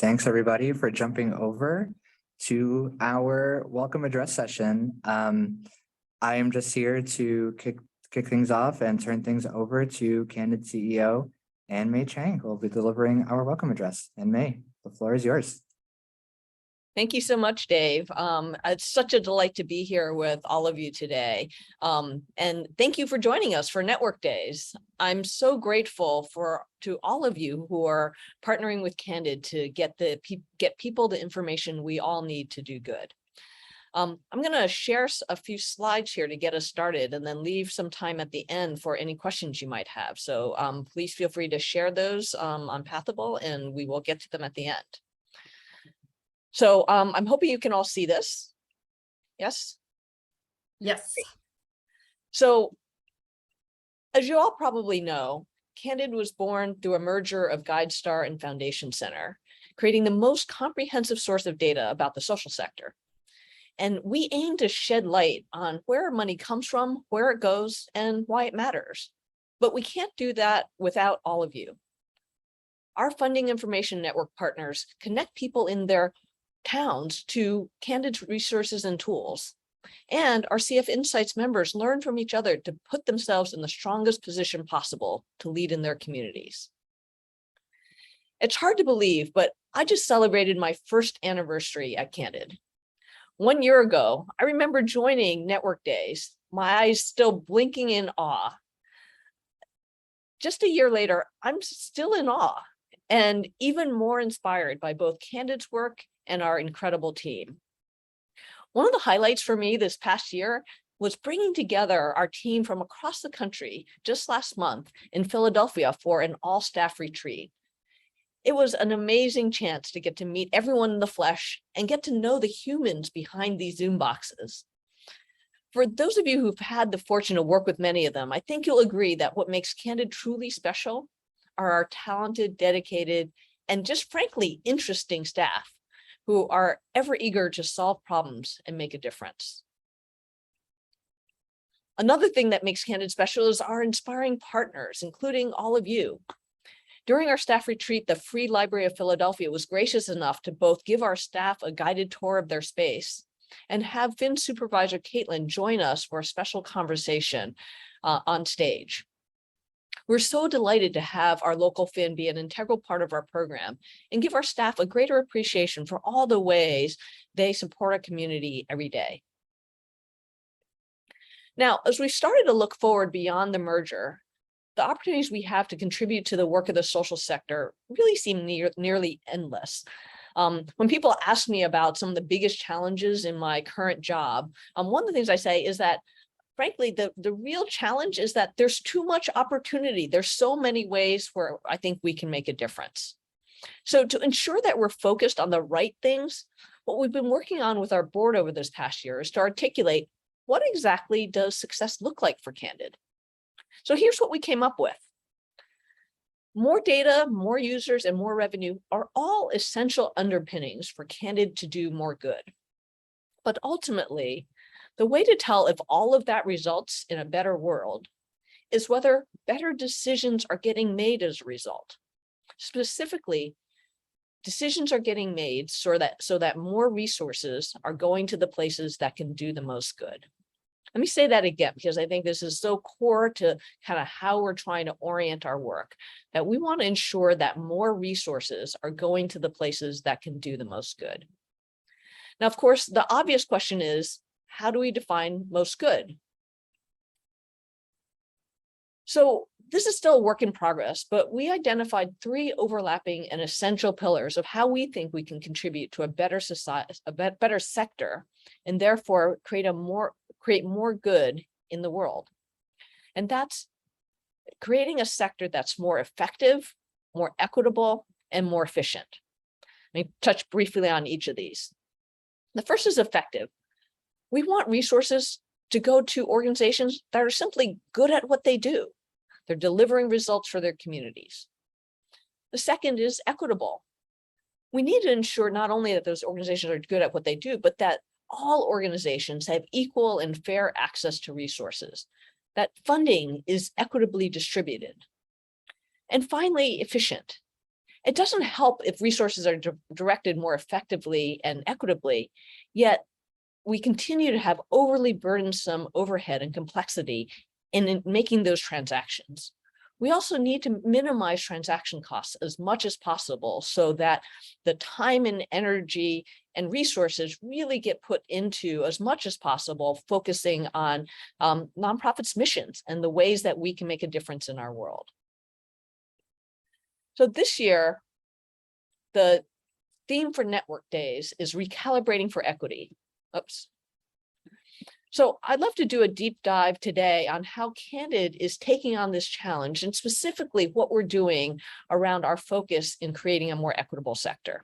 Thanks everybody for jumping over to our welcome address session. I am just here to kick things off and turn things over to Candid CEO Ann Mei Chang, who will be delivering our welcome address. Ann Mei, the floor is yours. Thank you so much, Dave. It's such a delight to be here with all of you today. And thank you for joining us for Network Days. I'm so grateful to all of you who are partnering with Candid to get people the information we all need to do good. I'm going to share a few slides here to get us started and then leave some time at the end for any questions you might have. So please feel free to share those on Pathable and we will get to them at the end. So I'm hoping you can all see this. Yes? Yes. Great. So as you all probably know, Candid was born through a merger of GuideStar and Foundation Center, creating the most comprehensive source of data about the social sector. And we aim to shed light on where money comes from, where it goes, and why it matters. But we can't do that without all of you. Our funding information network partners connect people in their towns to Candid's resources and tools. And our CF Insights members learn from each other to put themselves in the strongest position possible to lead in their communities. It's hard to believe, but I just celebrated my first anniversary at Candid. 1 year ago, I remember joining Network Days, my eyes still blinking in awe. Just a year later, I'm still in awe and even more inspired by both Candid's work and our incredible team. One of the highlights for me this past year was bringing together our team from across the country just last month in Philadelphia for an all-staff retreat. It was an amazing chance to get to meet everyone in the flesh and get to know the humans behind these Zoom boxes. For those of you who've had the fortune to work with many of them, I think you'll agree that what makes Candid truly special are our talented, dedicated, and just frankly, interesting staff who are ever eager to solve problems and make a difference. Another thing that makes Candid special is our inspiring partners, including all of you. During our staff retreat, the Free Library of Philadelphia was gracious enough to both give our staff a guided tour of their space and have Fin Supervisor Caitlin join us for a special conversation on stage. We're so delighted to have our local Fin be an integral part of our program and give our staff a greater appreciation for all the ways they support our community every day. Now, as we started to look forward beyond the merger, the opportunities we have to contribute to the work of the social sector really seem nearly endless. When people ask me about some of the biggest challenges in my current job, one of the things I say is that frankly, the real challenge is that there's too much opportunity. There's so many ways where I think we can make a difference. So to ensure that we're focused on the right things, what we've been working on with our board over this past year is to articulate what exactly does success look like for Candid. So here's what we came up with. More data, more users, and more revenue are all essential underpinnings for Candid to do more good. But ultimately, the way to tell if all of that results in a better world is whether better decisions are getting made as a result. Specifically, decisions are getting made so that more resources are going to the places that can do the most good. Let me say that again, because I think this is so core to kind of how we're trying to orient our work, that we want to ensure that more resources are going to the places that can do the most good. Now, of course, the obvious question is, how do we define most good? So this is still a work in progress, but we identified 3 overlapping and essential pillars of how we think we can contribute to a better society, a better sector, and therefore create more good in the world. And that's creating a sector that's more effective, more equitable, and more efficient. Let me touch briefly on each of these. The first is effective. We want resources to go to organizations that are simply good at what they do. They're delivering results for their communities. The second is equitable. We need to ensure not only that those organizations are good at what they do, but that all organizations have equal and fair access to resources, that funding is equitably distributed. And finally, efficient. It doesn't help if resources are directed more effectively and equitably, yet we continue to have overly burdensome overhead and complexity in making those transactions. We also need to minimize transaction costs as much as possible so that the time and energy and resources really get put into, as much as possible, focusing on nonprofits' missions and the ways that we can make a difference in our world. So this year, the theme for Network Days is recalibrating for equity. Oops. So I'd love to do a deep dive today on how Candid is taking on this challenge, and specifically what we're doing around our focus in creating a more equitable sector.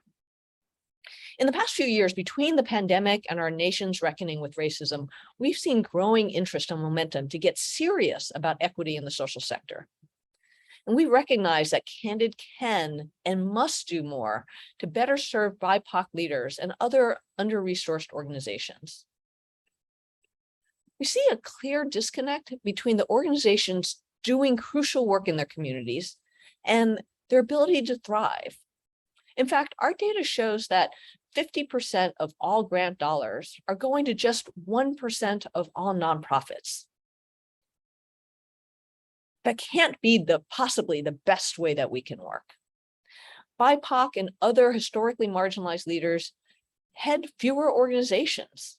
In the past few years, between the pandemic and our nation's reckoning with racism, we've seen growing interest and momentum to get serious about equity in the social sector. And we recognize that Candid can and must do more to better serve BIPOC leaders and other under-resourced organizations. We see a clear disconnect between the organizations doing crucial work in their communities and their ability to thrive. In fact, our data shows that 50% of all grant dollars are going to just 1% of all nonprofits. That can't be possibly the best way that we can work. BIPOC and other historically marginalized leaders head fewer organizations.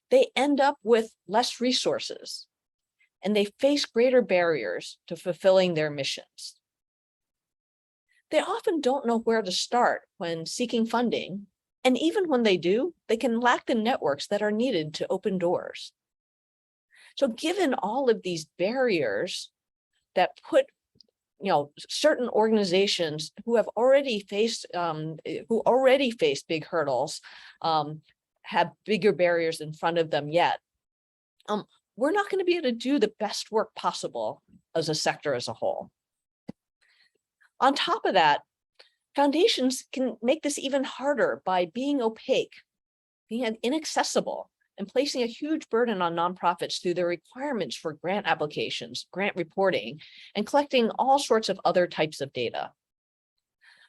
They end up with less resources, and they face greater barriers to fulfilling their missions. They often don't know where to start when seeking funding, and even when they do, they can lack the networks that are needed to open doors. So given all of these barriers that put certain organizations who have already faced big hurdles, have bigger barriers in front of them yet, we're not going to be able to do the best work possible as a sector as a whole. On top of that, foundations can make this even harder by being opaque, being inaccessible, and placing a huge burden on nonprofits through their requirements for grant applications, grant reporting, and collecting all sorts of other types of data.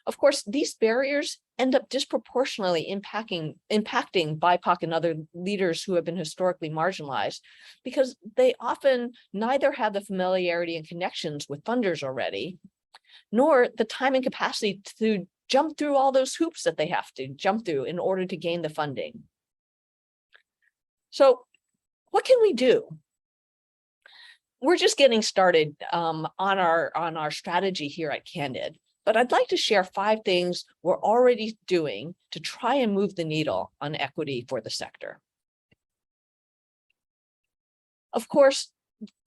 Of course, these barriers end up disproportionately impacting BIPOC and other leaders who have been historically marginalized, because they often neither have the familiarity and connections with funders already, nor the time and capacity to jump through all those hoops that they have to jump through in order to gain the funding. So what can we do? We're just getting started on our strategy here at Candid. But I'd like to share 5 things we're already doing to try and move the needle on equity for the sector. Of course,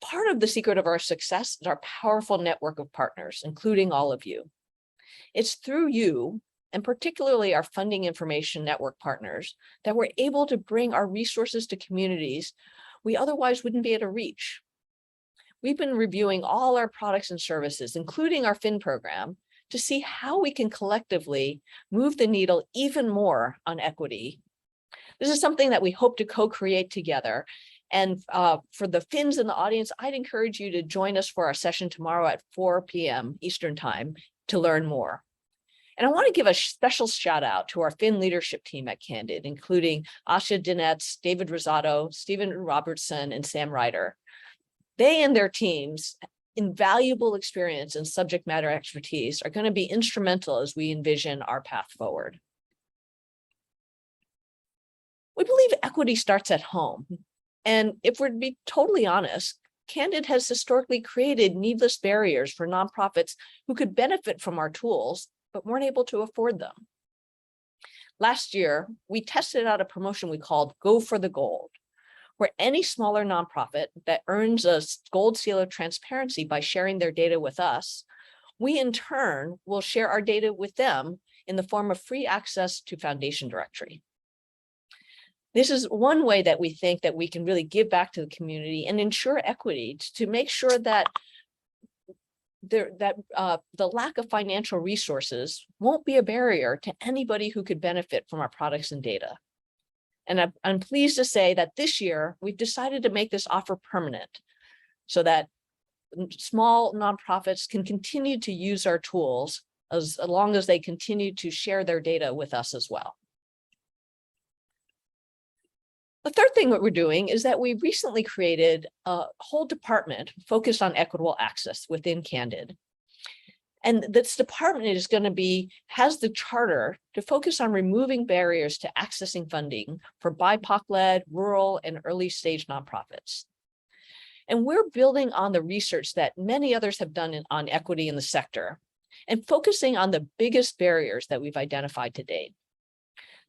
part of the secret of our success is our powerful network of partners, including all of you. It's through you, and particularly our funding information network partners, that we're able to bring our resources to communities we otherwise wouldn't be able to reach. We've been reviewing all our products and services, including our FIN program, to see how we can collectively move the needle even more on equity. This is something that we hope to co-create together. And for the Finns in the audience, I'd encourage you to join us for our session tomorrow at 4 p.m. Eastern Time to learn more. And I want to give a special shout out to our Finn leadership team at Candid, including Asha Dinetz, David Rosato, Stephen Robertson, and Sam Ryder. They and their teams' invaluable experience and subject matter expertise are going to be instrumental as we envision our path forward. We believe equity starts at home. And if we're to be totally honest, Candid has historically created needless barriers for nonprofits who could benefit from our tools, but weren't able to afford them. Last year, we tested out a promotion we called Go for the Gold, where any smaller nonprofit that earns a gold seal of transparency by sharing their data with us, we in turn will share our data with them in the form of free access to Foundation Directory. This is one way that we think that we can really give back to the community and ensure equity to make sure that the lack of financial resources won't be a barrier to anybody who could benefit from our products and data. And I'm pleased to say that this year, we've decided to make this offer permanent so that small nonprofits can continue to use our tools as long as they continue to share their data with us as well. The third thing that we're doing is that we recently created a whole department focused on equitable access within Candid. And this department is going to has the charter to focus on removing barriers to accessing funding for BIPOC-led, rural, and early stage nonprofits. And we're building on the research that many others have done on equity in the sector and focusing on the biggest barriers that we've identified to date.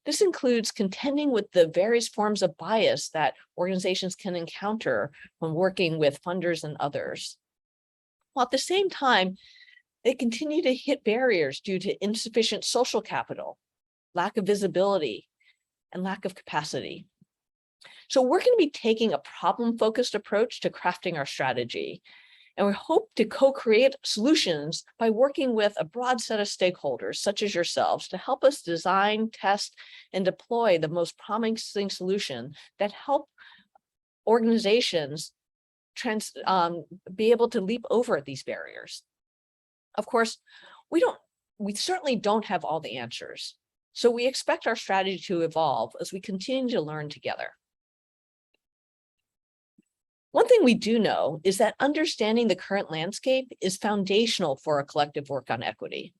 This includes contending with the various forms of bias that organizations can encounter when working with funders and others, while at the same time, they continue to hit barriers due to insufficient social capital, lack of visibility, and lack of capacity. So we're going to be taking a problem-focused approach to crafting our strategy, and we hope to co-create solutions by working with a broad set of stakeholders, such as yourselves, to help us design, test, and deploy the most promising solution that help organizations be able to leap over these barriers. Of course, we certainly don't have all the answers. So we expect our strategy to evolve as we continue to learn together. One thing we do know is that understanding the current landscape is foundational for our collective work on equity,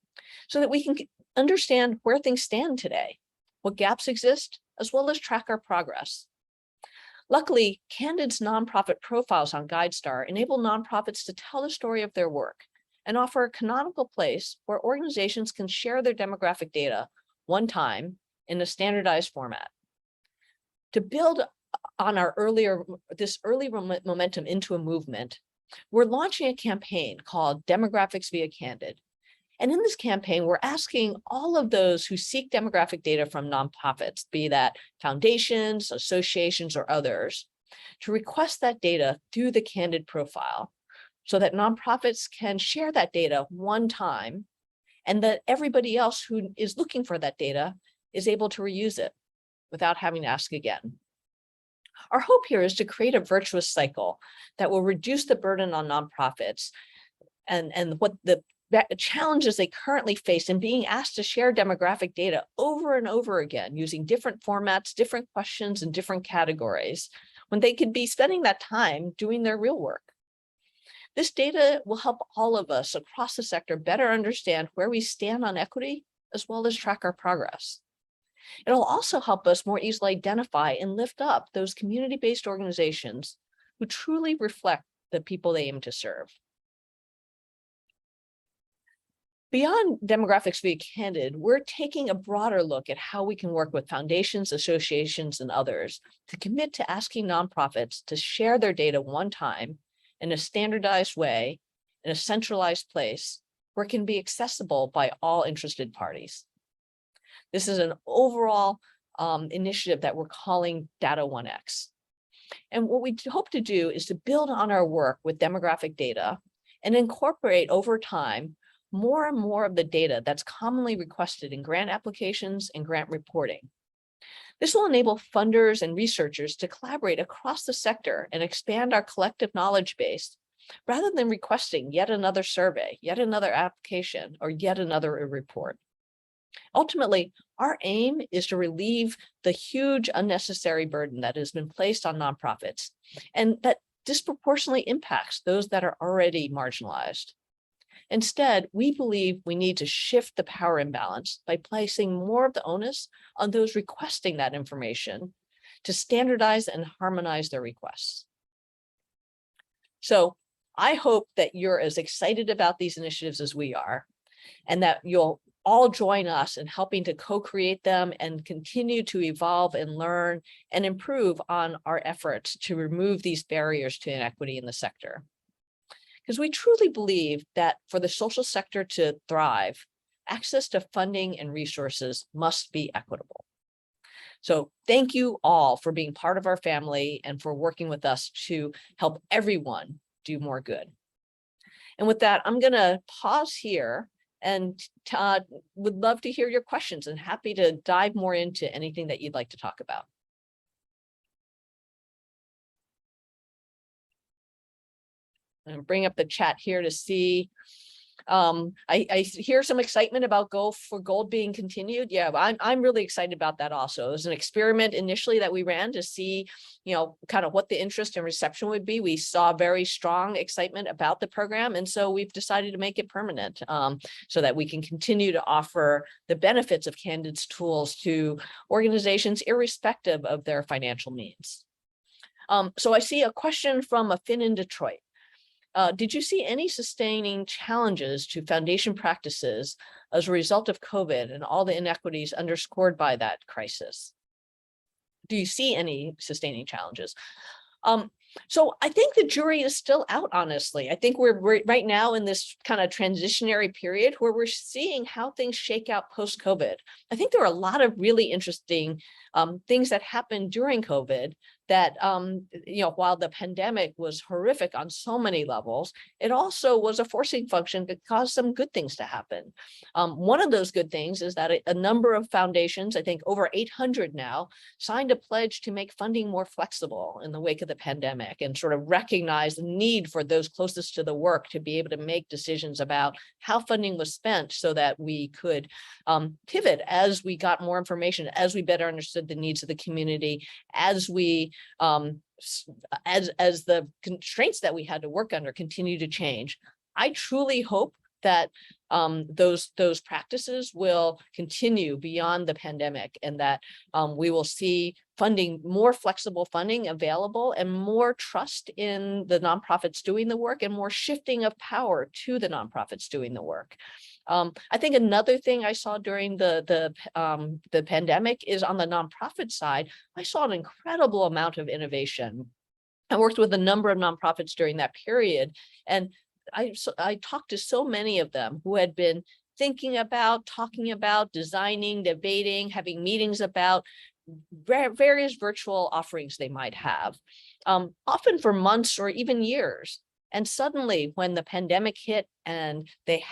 so that we can understand where things stand today, what gaps exist, as well as track our progress. Luckily, Candid's nonprofit profiles on GuideStar enable nonprofits to tell the story of their work and offer a canonical place where organizations can share their demographic data one time in a standardized format. To build on this early momentum into a movement, we're launching a campaign called Demographics via Candid. And in this campaign, we're asking all of those who seek demographic data from nonprofits, be that foundations, associations, or others, to request that data through the Candid profile so that nonprofits can share that data one time and that everybody else who is looking for that data is able to reuse it without having to ask again. Our hope here is to create a virtuous cycle that will reduce the burden on nonprofits and what the challenges they currently face in being asked to share demographic data over and over again using different formats, different questions, and different categories, when they could be spending that time doing their real work. This data will help all of us across the sector better understand where we stand on equity, as well as track our progress. It'll also help us more easily identify and lift up those community-based organizations who truly reflect the people they aim to serve. Beyond Demographics via Candid, we're taking a broader look at how we can work with foundations, associations, and others to commit to asking nonprofits to share their data one time in a standardized way, in a centralized place, where it can be accessible by all interested parties. This is an overall initiative that we're calling Data 1X. And what we hope to do is to build on our work with demographic data and incorporate over time more and more of the data that's commonly requested in grant applications and grant reporting. This will enable funders and researchers to collaborate across the sector and expand our collective knowledge base, rather than requesting yet another survey, yet another application, or yet another report. Ultimately, our aim is to relieve the huge unnecessary burden that has been placed on nonprofits and that disproportionately impacts those that are already marginalized. Instead, we believe we need to shift the power imbalance by placing more of the onus on those requesting that information to standardize and harmonize their requests. So I hope that you're as excited about these initiatives as we are, and that you'll all join us in helping to co-create them and continue to evolve and learn and improve on our efforts to remove these barriers to inequity in the sector. Because we truly believe that for the social sector to thrive, access to funding and resources must be equitable. So thank you all for being part of our family and for working with us to help everyone do more good. And with that, I'm going to pause here and would love to hear your questions and happy to dive more into anything that you'd like to talk about. And bring up the chat here to see. I hear some excitement about Go for Gold being continued. Yeah, I'm really excited about that also. It was an experiment initially that we ran to see, kind of what the interest and reception would be. We saw very strong excitement about the program, and so we've decided to make it permanent, so that we can continue to offer the benefits of Candid's tools to organizations irrespective of their financial means. So I see a question from a Finn in Detroit. Did you see any sustaining challenges to foundation practices as a result of COVID and all the inequities underscored by that crisis? Do you see any sustaining challenges? So I think the jury is still out, honestly. I think we're right now in this kind of transitionary period where we're seeing how things shake out post-COVID. I think there are a lot of really interesting things that happened during COVID that, while the pandemic was horrific on so many levels, it also was a forcing function that caused some good things to happen. One of those good things is that a number of foundations, I think over 800 now, signed a pledge to make funding more flexible in the wake of the pandemic and sort of recognize the need for those closest to the work to be able to make decisions about how funding was spent so that we could pivot as we got more information, as we better understood the needs of the community, as we as the constraints that we had to work under continue to change. I truly hope that those practices will continue beyond the pandemic, and that we will see funding, more flexible funding available, and more trust in the nonprofits doing the work, and more shifting of power to the nonprofits doing the work. I think another thing I saw during the pandemic is on the nonprofit side, I saw an incredible amount of innovation. I worked with a number of nonprofits during that period, and I talked to so many of them who had been thinking about, talking about, designing, debating, having meetings about various virtual offerings they might have, often for months or even years. And suddenly, when the pandemic hit and they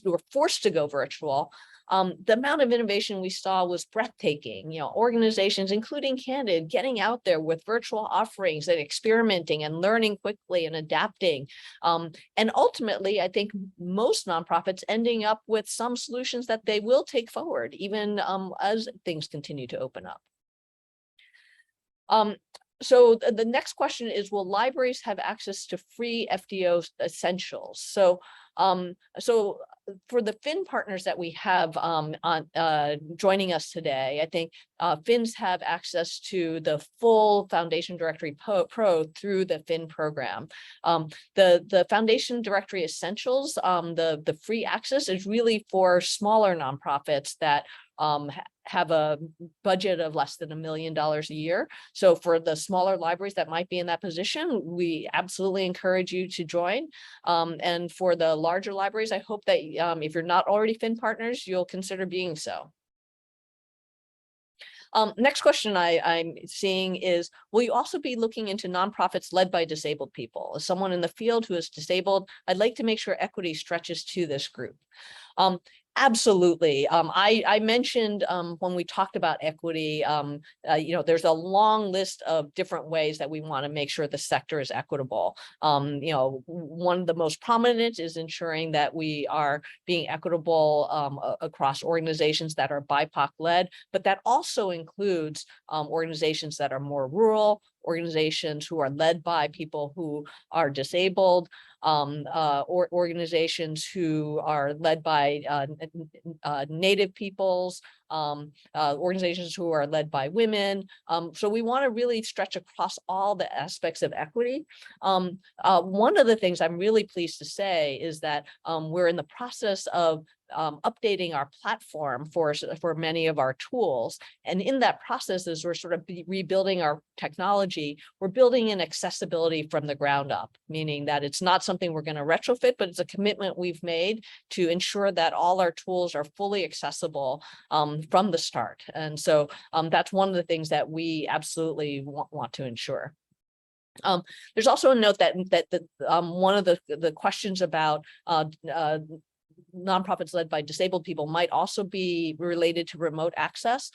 were forced to go virtual, the amount of innovation we saw was breathtaking. Organizations, including Candid, getting out there with virtual offerings and experimenting and learning quickly and adapting. And ultimately, I think most nonprofits ending up with some solutions that they will take forward, even as things continue to open up. So the next question is, will libraries have access to free FDO essentials? So for the Fin partners that we have joining us today, I think Fins have access to the full Foundation Directory Pro through the Fin program. The Foundation Directory Essentials, the free access is really for smaller nonprofits that have a budget of less than $1 million a year. So for the smaller libraries that might be in that position, we absolutely encourage you to join. And for the larger libraries, I hope that if you're not already Fin partners, you'll consider being so. Next question I'm seeing is, will you also be looking into nonprofits led by disabled people? As someone in the field who is disabled, I'd like to make sure equity stretches to this group. Absolutely. I mentioned when we talked about equity, there's a long list of different ways that we want to make sure the sector is equitable. One of the most prominent is ensuring that we are being equitable across organizations that are BIPOC led, but that also includes organizations that are more rural, organizations who are led by people who are disabled, or organizations who are led by Native peoples, organizations who are led by women. So we want to really stretch across all the aspects of equity. One of the things I'm really pleased to say is that we're in the process of updating our platform for many of our tools. And in that process, as we're sort of rebuilding our technology, we're building in accessibility from the ground up, meaning that it's not something we're going to retrofit, but it's a commitment we've made to ensure that all our tools are fully accessible from the start. And so that's one of the things that we absolutely want to ensure. There's also a note that one of the questions about nonprofits led by disabled people might also be related to remote access.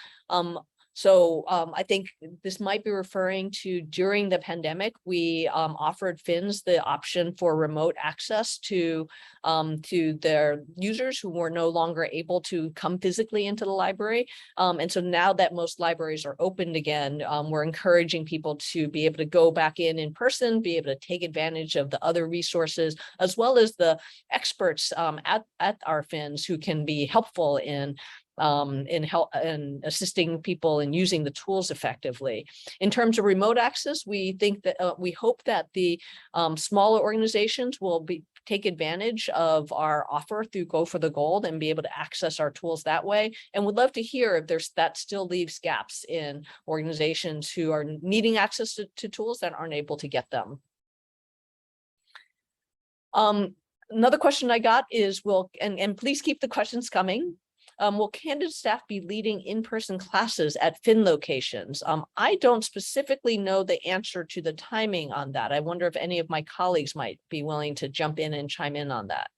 So I think this might be referring to during the pandemic, we offered Finns the option for remote access to their users who were no longer able to come physically into the library. And so now that most libraries are opened again, we're encouraging people to be able to go back in person, be able to take advantage of the other resources, as well as the experts at our Finns who can be helpful in help and assisting people in using the tools effectively. In terms of remote access, we think that we hope that the smaller organizations will take advantage of our offer through Go for the Gold and be able to access our tools that way. And would love to hear if that still leaves gaps in organizations who are needing access to tools that aren't able to get them. Another question I got is, and please keep the questions coming. Will Candid staff be leading in-person classes at Finn locations? I don't specifically know the answer to the timing on that. I wonder if any of my colleagues might be willing to jump in and chime in on that.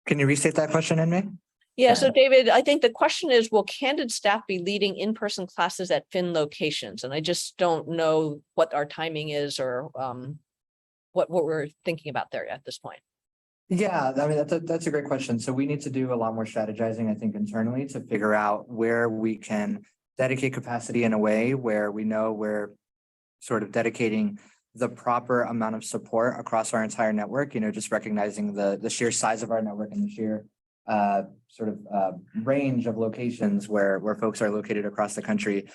Can you restate that question, Ann Mei? Yeah, so David, I think the question is, will Candid staff be leading in-person classes at Finn locations? And I just don't know what our timing is or what we're thinking about there at this point. Yeah, I mean, that's a great question. So we need to do a lot more strategizing, I think, internally to figure out where we can dedicate capacity in a way where we know we're sort of dedicating the proper amount of support across our entire network, just recognizing the sheer size of our network and the sheer range of locations where folks are located across the country.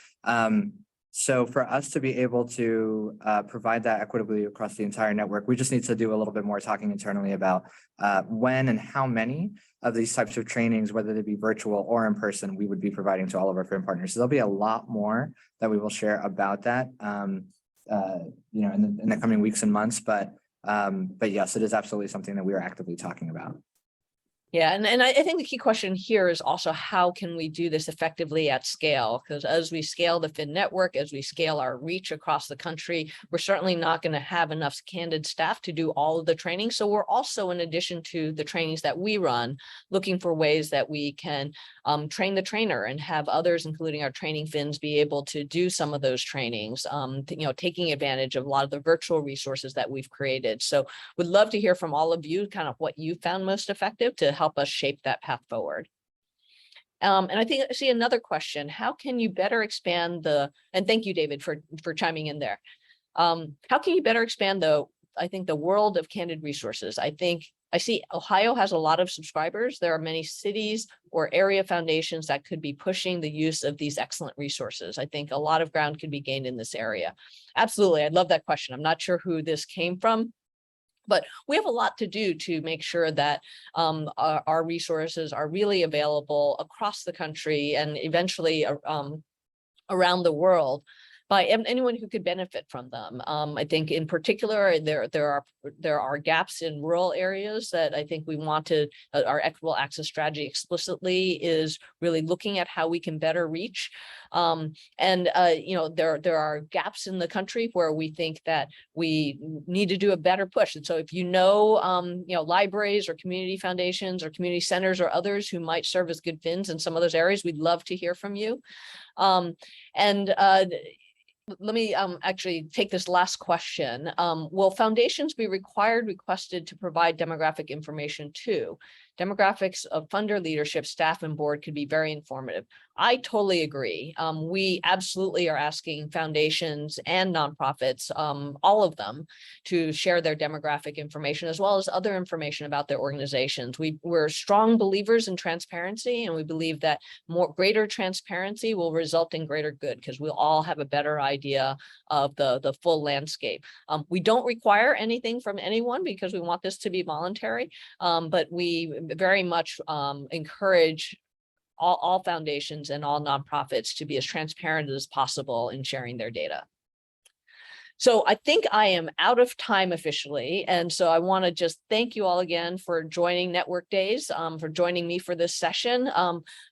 So for us to be able to provide that equitably across the entire network, we just need to do a little bit more talking internally about when and how many of these types of trainings, whether they be virtual or in person, we would be providing to all of our firm partners. So there'll be a lot more that we will share about that, in the coming weeks and months. But yes, it is absolutely something that we are actively talking about. Yeah, and I think the key question here is also, how can we do this effectively at scale? Because as we scale the Finn network, as we scale our reach across the country, we're certainly not going to have enough Candid staff to do all of the training. So we're also, in addition to the trainings that we run, looking for ways that we can train the trainer and have others, including our training Finns, be able to do some of those trainings, taking advantage of a lot of the virtual resources that we've created. So would love to hear from all of you kind of what you found most effective to help us shape that path forward. And I think I see another question. How can you better expand and thank you, David, for chiming in there. How can you better expand the world of Candid resources? I see Ohio has a lot of subscribers. There are many cities or area foundations that could be pushing the use of these excellent resources. I think a lot of ground could be gained in this area. Absolutely, I love that question. I'm not sure who this came from, but we have a lot to do to make sure that our resources are really available across the country and eventually around the world by anyone who could benefit from them. I think in particular, there are gaps in rural areas that I think we want to, our equitable access strategy explicitly is really looking at how we can better reach. There are gaps in the country where we think that we need to do a better push. And so if libraries or community foundations or community centers or others who might serve as good Finns in some of those areas, we'd love to hear from you. Let me actually take this last question. Will foundations be requested to provide demographic information too? Demographics of funder leadership, staff, and board could be very informative. I totally agree. We absolutely are asking foundations and nonprofits, all of them, to share their demographic information as well as other information about their organizations. We're strong believers in transparency, and we believe that greater transparency will result in greater good because we'll all have a better idea of the full landscape. We don't require anything from anyone because we want this to be voluntary, but we very much encourage all foundations and all nonprofits to be as transparent as possible in sharing their data. So I think I am out of time officially. And so I want to just thank you all again for joining Network Days, for joining me for this session.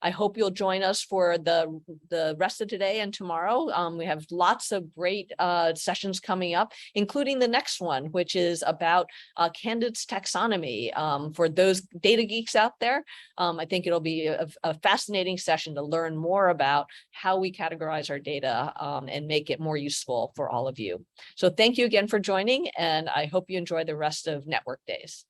I hope you'll join us for the rest of today and tomorrow. We have lots of great sessions coming up, including the next one, which is about Candid's taxonomy. For those data geeks out there, I think it'll be a fascinating session to learn more about how we categorize our data and make it more useful for all of you. So thank you again for joining, and I hope you enjoy the rest of Network Days.